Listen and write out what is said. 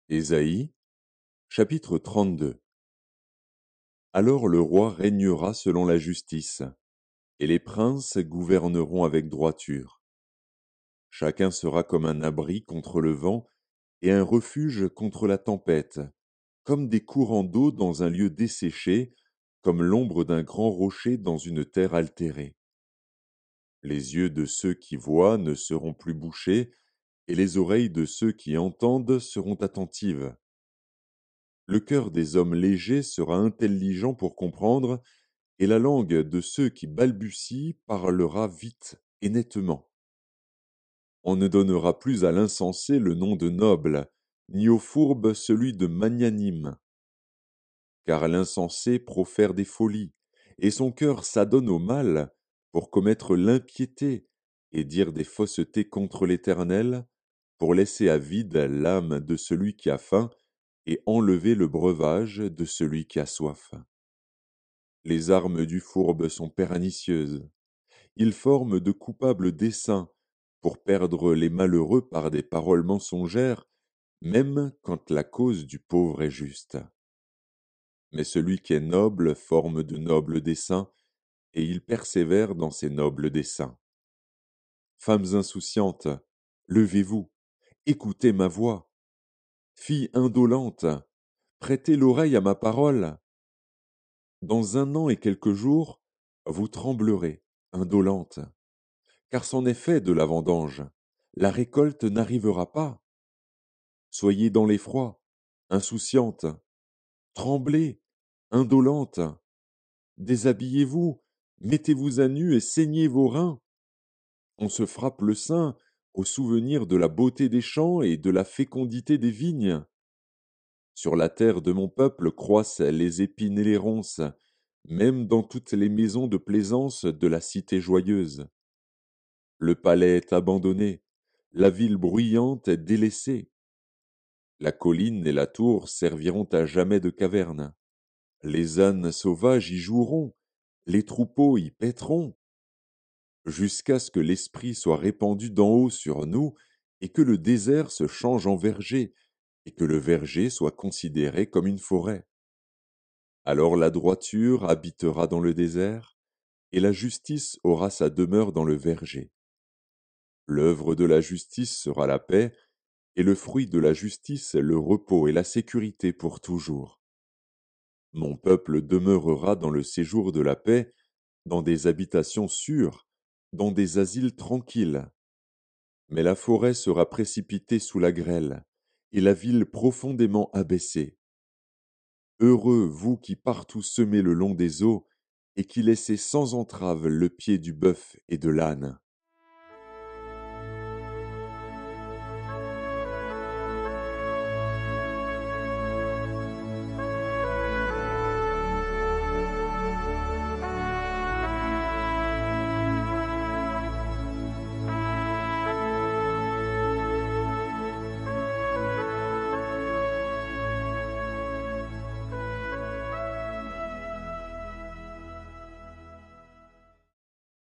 Ésaïe, chapitre 32. Alors le roi régnera selon la justice, et les princes gouverneront avec droiture. Chacun sera comme un abri contre le vent et un refuge contre la tempête, comme des courants d'eau dans un lieu desséché, comme l'ombre d'un grand rocher dans une terre altérée. Les yeux de ceux qui voient ne seront plus bouchés, et les oreilles de ceux qui entendent seront attentives. Le cœur des hommes légers sera intelligent pour comprendre, et la langue de ceux qui balbutient parlera vite et nettement. On ne donnera plus à l'insensé le nom de noble, ni au fourbe celui de magnanime. Car l'insensé profère des folies, et son cœur s'adonne au mal pour commettre l'impiété et dire des faussetés contre l'Éternel, pour laisser à vide l'âme de celui qui a faim et enlever le breuvage de celui qui a soif. Les armes du fourbe sont pernicieuses. Il forme de coupables desseins pour perdre les malheureux par des paroles mensongères, même quand la cause du pauvre est juste. Mais celui qui est noble forme de nobles desseins, et il persévère dans ses nobles desseins. Femmes insouciantes, levez-vous, écoutez ma voix. Filles indolentes, prêtez l'oreille à ma parole. Dans 1 an et quelques jours, vous tremblerez, indolentes, car c'en est fait de la vendange. La récolte n'arrivera pas. Soyez dans l'effroi, insouciantes, tremblez, indolentes, déshabillez-vous, mettez-vous à nu et saignez vos reins. On se frappe le sein au souvenir de la beauté des champs et de la fécondité des vignes. Sur la terre de mon peuple croissent les épines et les ronces, même dans toutes les maisons de plaisance de la cité joyeuse. Le palais est abandonné, la ville bruyante est délaissée. La colline et la tour serviront à jamais de caverne. Les ânes sauvages y joueront, les troupeaux y paîtront, jusqu'à ce que l'Esprit soit répandu d'en haut sur nous, et que le désert se change en verger, et que le verger soit considéré comme une forêt. Alors la droiture habitera dans le désert, et la justice aura sa demeure dans le verger. L'œuvre de la justice sera la paix, et le fruit de la justice le repos et la sécurité pour toujours. Mon peuple demeurera dans le séjour de la paix, dans des habitations sûres, dans des asiles tranquilles. Mais la forêt sera précipitée sous la grêle, et la ville profondément abaissée. Heureux vous qui partout semez le long des eaux, et qui laissez sans entrave le pied du bœuf et de l'âne.